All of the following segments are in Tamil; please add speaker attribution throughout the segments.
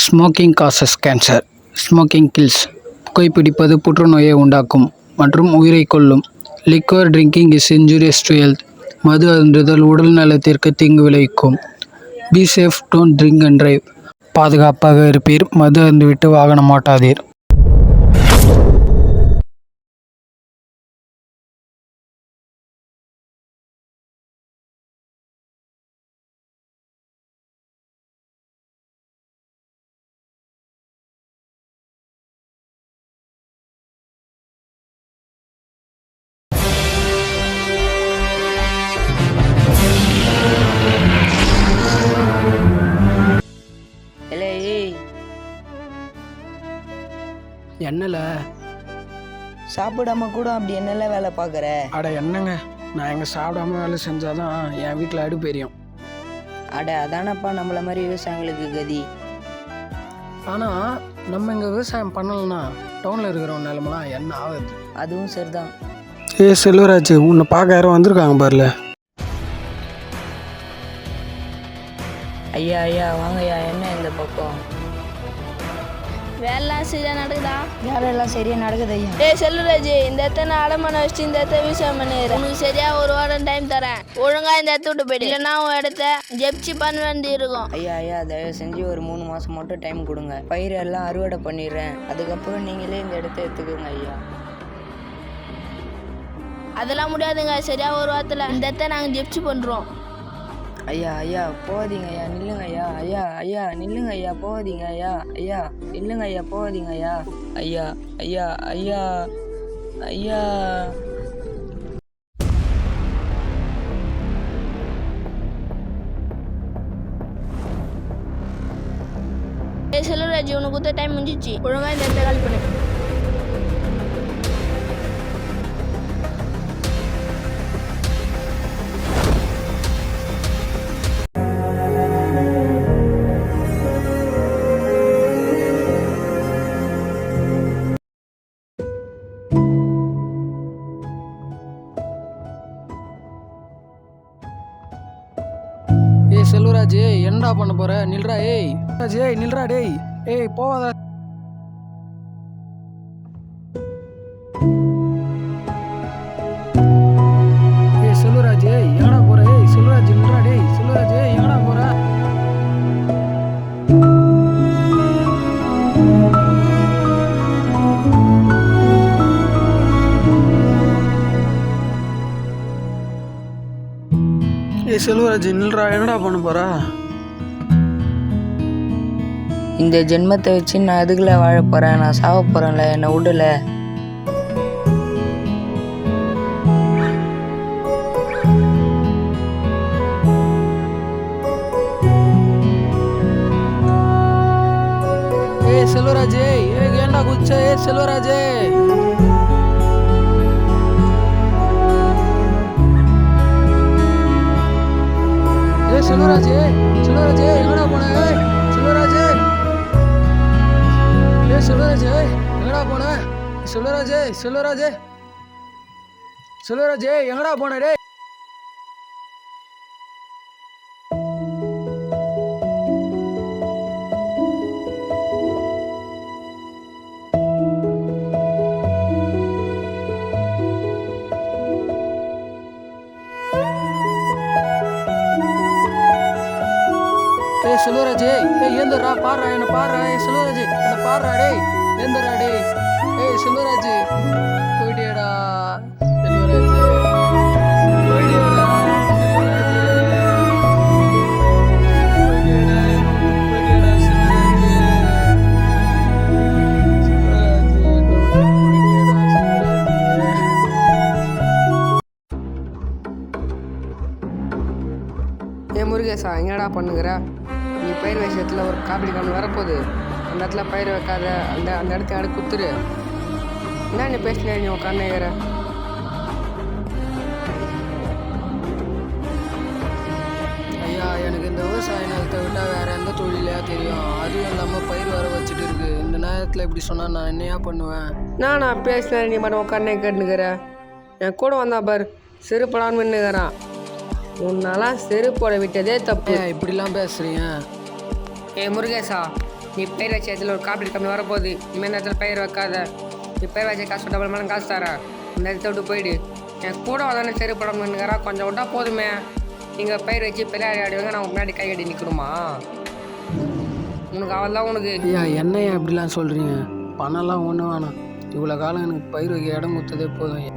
Speaker 1: Smoking causes cancer. Smoking kills. புகைப்பிடிப்பது புற்றுநோயை உண்டாக்கும் மற்றும் உயிரைக் கொல்லும். Liquor drinking is injurious to health. மது அருந்துதல் உடல் நலத்திற்கு தீங்கு விளைவிக்கும். Be safe, don't drink and drive. பாதுகாப்பாக இருப்பீர், மது அருந்திவிட்டு வாகனம் ஓட்டாதீர். என்னல
Speaker 2: சாப்பிடாம கூட அப்படி என்னெல்லாம் வேலை பார்க்குற?
Speaker 1: அட என்னங்க, நான் எங்கே சாப்பிடாம வேலை செஞ்சாதான் என் வீட்டில் அடுப்பு எரியும்.
Speaker 2: அட அதானப்பா நம்மள மாதிரி விவசாயிங்களுக்கு கதி.
Speaker 1: ஆனால் நம்ம இங்கே விவசாயம் பண்ணலன்னா டவுனில் இருக்கிறவங்க நிலமெல்லாம் என்ன ஆகுது?
Speaker 2: அதுவும் சரிதான்.
Speaker 1: செல்வராஜ், உன்னை பார்க்க யாரும் வந்திருக்காங்க பாருல.
Speaker 2: ஐயா ஐயா வாங்கய்யா, என்ன இந்த பக்கம்?
Speaker 3: வேலைலாம் சரியா நடக்குதா?
Speaker 2: வேலையெல்லாம் சரியா நடக்குது ஐயா.
Speaker 3: டேய் செல்வராஜ், இந்த இடத்த அடமான வச்சுட்டு இந்த இடத்த விவசாயம் பண்ணுறேன். உனக்கு சரியா ஒரு வாரம் டைம் தரேன். ஒழுங்கா இந்த இடத்த விட்டு போயிடு, இல்லைன்னா உன் இடத்த ஜெப்சி பண்ண வேண்டி இருக்கும்.
Speaker 2: ஐயா ஐயா, தயவு செஞ்சு ஒரு 3 மாசம் மட்டும் டைம் கொடுங்க. பயிர் எல்லாம் அறுவடை பண்ணிடுறேன். அதுக்கப்புறம் நீங்களே இந்த இடத்த எடுத்துக்கோங்க ஐயா.
Speaker 3: அதெல்லாம் முடியாதுங்க. சரியா ஒரு வாரத்தில் இந்த இடத்த நாங்கள் ஜெப்சி பண்ணுறோம்.
Speaker 2: ஐயா ஐயா போகாதீங்க ஐயா, நில்லுங்க ஐயா. ஐயா ஐயா நில்லுங்க ஐயா, போகாதீங்க ஐயா. ஐயா நில்லுங்க ஐயா, போகாதீங்க ஐயா. ஐயா ஐயா ஐயா ஐயா.
Speaker 3: டேய் செல்வராஜ், உனக்கு கொடுத்த டைம் முடிஞ்சிச்சு. ஒழுங்கா இந்த இடத்த காலி பண்ணு.
Speaker 1: செல்வராஜ், என்னடா பண்ண போற? நில்றா. நில்றா டேய். போவாத. செல்வராஜ், எங்கடா போற? செல்வராஜ் நில்றா டேய். செல்வராஜ், எங்கடா போற? செல்வராஜ் நில்றா, என்னடா பண்ண போறா?
Speaker 2: இந்த ஜென்மத்தை வச்சு நான் எதுக்குல வாழ போறேன்? நான் சாவ போறேன்ல, என்னை விடல.
Speaker 1: செல்வராஜ், ஏன்டா குச்ச? செல்வராஜ், செல்வராஜ், செல்வராஜ், எங்கடா போன? செல்வராஜ், செல்வராஜ், எங்கடா போன? செல்வராஜ், செல்வராஜ், செல்வராஜ், எங்கடா போன டே? செல்வராஜ், ஏந்தரா, பாடுறா, என்ன பாடுறா. செல்வராஜ், என்ன பாடுறா டேய். ஏந்தரா டேய். செல்வராஜ், போயிட்டேடா. செல்வராஜ், போயிட்டேடா.
Speaker 4: முருகேசா, என்னடா பண்ணுகிற? நீ பயிர் விஷயத்தில் ஒரு காப்பீடு கண்ணு வரப்போகுது. அந்த இடத்துல பயிர் வைக்காத, அந்த இடத்த எடு குத்துரு. என்ன நீ பேசின? நீ உட்காந்துக்கிற.
Speaker 1: ஐயா, எனக்கு இந்த விவசாய நிலத்தை விட்டால் வேற எந்த தொழிலையா தெரியும்? அதுவும் இல்லாமல் பயிர் வர வச்சுட்டு இருக்கு. இந்த நேரத்தில் இப்படி சொன்னால் நான் என்னையா பண்ணுவேன்?
Speaker 4: நான் பேசினேன், நீ மட்டும் உட்காந்து கேட்டுனுக்கிற. என் கூட வந்தா பார், செருப்படான்னு நின்றுக்கிறான். உன்னாலாம் செருப்போட விட்டதே தப்பு.
Speaker 1: இப்படிலாம் பேசுறீங்க?
Speaker 4: முருகேசா, நீ பயிர் வச்ச இடத்துல ஒரு காப்பீடு கம்பெனி வரப்போகுது. இனிமேல் இந்த இடத்துல பயிர் வைக்காத. நீ பயிர் வச்ச காசு டபுள் மடங்கு காசு தரேன். இந்த இடத்த விட்டு போயிடு. என் கூட வந்தானே சரி படம்னுங்கிறா, கொஞ்சம் விட்டா போதுமே. நீங்கள் பயிர் வச்சு பெரிய ஆடுவாங்க, நான் முன்னாடி கை கட்டி நிற்கணுமா? உனக்கு அவள் தான் உனக்கு.
Speaker 1: ஐயா என்னையா இப்படிலாம் சொல்கிறீங்க? பணம்லாம் ஒன்றும் வேணாம். இவ்வளோ காலம் எனக்கு பயிர் வைக்க இடம் கொடுத்ததே போதும் ஐயா.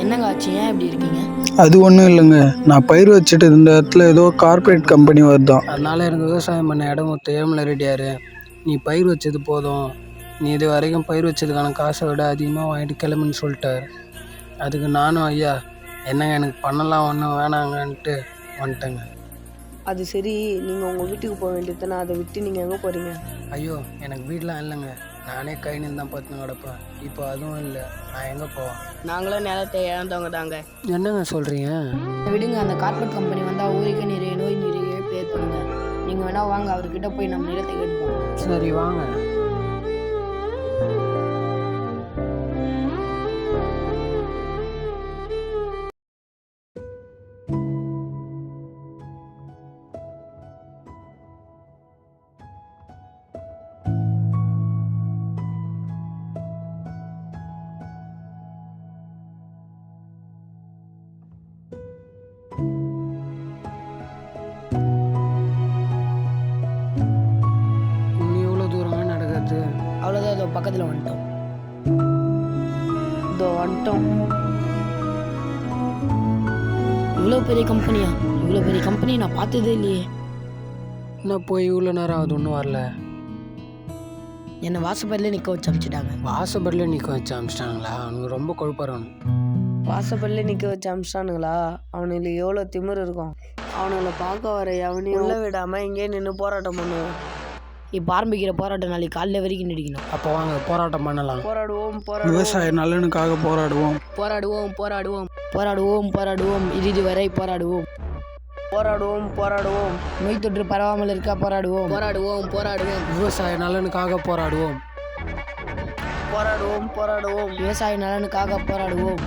Speaker 2: என்னங்க ஆச்சு? ஏன் இப்படி இருக்கீங்க?
Speaker 1: அது ஒன்றும் இல்லைங்க. நான் பயிர் வச்சுட்டு இருந்த இடத்துல ஏதோ கார்ப்பரேட் கம்பெனி வருதான். அதனால் எனக்கு விவசாயம் பண்ண இடம் தேவையில்ல ரெடியாரு. நீ பயிர் வச்சது போதும். நீ இது வரைக்கும் பயிர் வச்சதுக்கான காசை விட அதிகமாக வாங்கிட்டு கிளம்புன்னு சொல்லிட்டார். அதுக்கு நானும் ஐயா என்னங்க எனக்கு பண்ணலாம் ஒன்றும் வேணாங்கன்ட்டு வந்துட்டேங்க.
Speaker 2: அது சரி, நீங்கள் உங்கள் வீட்டுக்கு போக வேண்டியதுன்னா அதை விட்டு நீங்கள் எங்கே போகிறீங்க?
Speaker 1: ஐயோ எனக்கு வீடெலாம் இல்லைங்க. நானே கை நின்று தான் பார்த்துன்னு கிடப்பேன். இப்போ அதுவும் இல்லை. நான் எங்கே போவேன்?
Speaker 2: நாங்களும் நிலத்தை இழந்தவங்க தாங்க.
Speaker 1: என்னங்க சொல்கிறீங்க?
Speaker 2: விடுங்க, அந்த கார்பரேட் கம்பெனி வந்தால் ஊருக்கு நிறைய நோய் நிறைய ஏற்படுங்க. நீங்கள் வேணால் வாங்க, அவர்கிட்ட போய் நம்ம நிலத்தை கேட்டுப்போம்.
Speaker 1: சரி வாங்க.
Speaker 2: அவ்வளோதான், இதோ பக்கத்தில் வந்துட்டோம். இதோ வந்துட்டோம். இவ்வளோ பெரிய கம்பெனியா? இவ்வளோ பெரிய கம்பெனி நான் பார்த்ததே இல்லையே.
Speaker 1: என்ன போய் இவ்வளோ நேரம் அது ஒன்றும் வரல?
Speaker 2: என்னை வாசப்படியில் நிற்க வச்சு அமிச்சிட்டாங்க.
Speaker 1: வாசப்படியில் நிற்க வச்சு அமிச்சிட்டாங்களா? அவனுக்கு ரொம்ப கொழுப்பறவனு.
Speaker 2: வாசப்படியில் நிற்க வச்சு அமிச்சிட்டானுங்களா? அவனுக்கு எவ்வளோ திமிர் இருக்கும். அவனுங்களை பார்க்க வர எவனையும் உள்ள விடாமல் இங்கே நின்று போராட்டம் பண்ணுவோம். இப்போ ஆரம்பிக்கிற போராட்டம் நாளைக்கு காலையில் வரைக்கும் நீடிக்கணும்.
Speaker 1: அப்போ வாங்க போராட்டம் பண்ணலாம்.
Speaker 2: போராடுவோம்
Speaker 1: விவசாய நலனுக்காக போராடுவோம்.
Speaker 2: போராடுவோம் போராடுவோம் போராடுவோம் போராடுவோம் இறுதி வரை போராடுவோம். போராடுவோம் போராடுவோம் நோய் தொற்று பரவாமல் இருக்க போராடுவோம். போராடுவோம் போராடுவோம்
Speaker 1: விவசாய நலனுக்காக போராடுவோம்.
Speaker 2: போராடுவோம் போராடுவோம் விவசாய நலனுக்காக போராடுவோம்.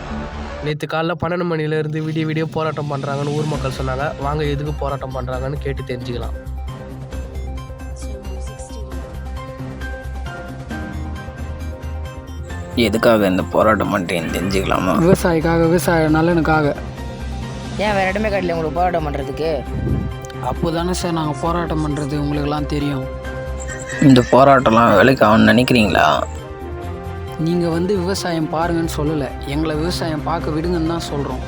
Speaker 5: நேற்று காலைல 12 மணிலேருந்து விடிய போராட்டம் பண்ணுறாங்கன்னு ஊர் மக்கள் சொன்னாங்க. வாங்க எதுக்கு போராட்டம் பண்ணுறாங்கன்னு கேட்டு தெரிஞ்சுக்கலாம்.
Speaker 6: எதுக்காக இந்த போராட்டம் பண்ணுறேன்னு தெரிஞ்சுக்கலாமா?
Speaker 1: விவசாயிக்காக, விவசாய நலனுக்காக.
Speaker 2: ஏன் வேறு இடமே காட்டல உங்களுக்கு போராட்டம் பண்ணுறதுக்கு?
Speaker 1: அப்போ தானே சார் நாங்கள் போராட்டம் பண்ணுறது உங்களுக்கெல்லாம் தெரியும்.
Speaker 6: இந்த போராட்டம்லாம் வேலைக்கு ஆகும்னு நினைக்கிறீங்களா?
Speaker 1: நீங்கள் வந்து விவசாயம் பாருங்கன்னு சொல்லலை, எங்களை விவசாயம் பார்க்க விடுங்கன்னு தான் சொல்கிறோம்.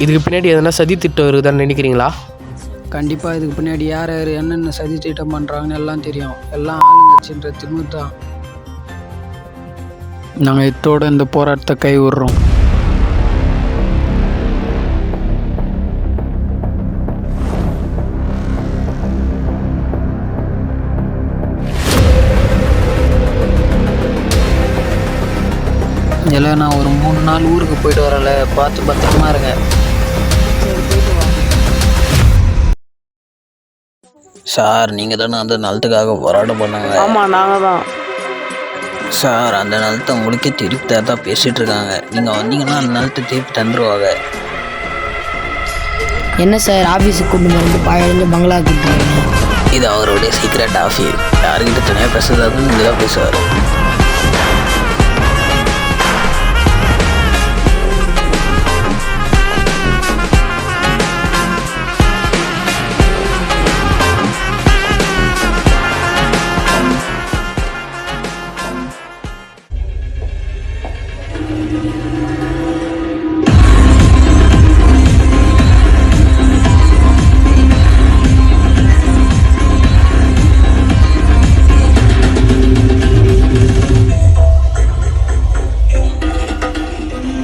Speaker 5: இதுக்கு பின்னாடி எதனா சதி திட்டம் இருக்குதான்னு நினைக்கிறீங்களா?
Speaker 1: கண்டிப்பாக இதுக்கு பின்னாடி யார் யார் என்னென்ன சதி திட்டம் பண்ணுறாங்கன்னு எல்லாம் தெரியும். எல்லாம் ஆளுங்கட்சின்ற திமிர் தான். நாங்கள் இத்தோடு இந்த போராட்டத்தை கை விடுறோம். இல்லை நான் ஒரு 3 நாள் ஊருக்கு போயிட்டு வரல, பார்த்து பத்திரமா இருங்க.
Speaker 6: சார் நீங்கள் தானே அந்த நிலத்துக்காக போராட்டம் பண்ணாங்க?
Speaker 2: ஆமாம், நாங்கள் தான்
Speaker 6: சார். அந்த நிலத்தை உங்களுக்கே திருப்பி தான் பேசிகிட்டு இருக்காங்க. நீங்கள் வந்தீங்கன்னா அந்த நிலத்தை திருப்பி தந்துடுவாங்க.
Speaker 2: என்ன சார் ஆஃபீஸுக்கு கொண்டு வந்து பாயடைஞ்சு பங்களா கொடுத்துருங்க.
Speaker 6: இது அவருடைய சீக்ரெட் ஆஃபீஸ். யாருக்கிட்ட தனியாக பேசுறதாலும் நீங்கள் தான் பேசுவார்.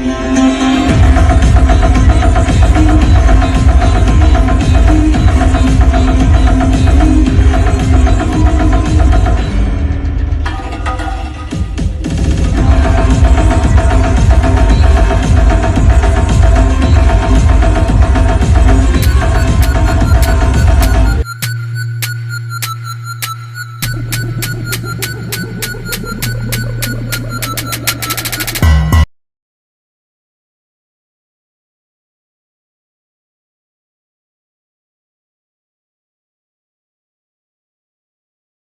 Speaker 7: பண்ணுங்கள்.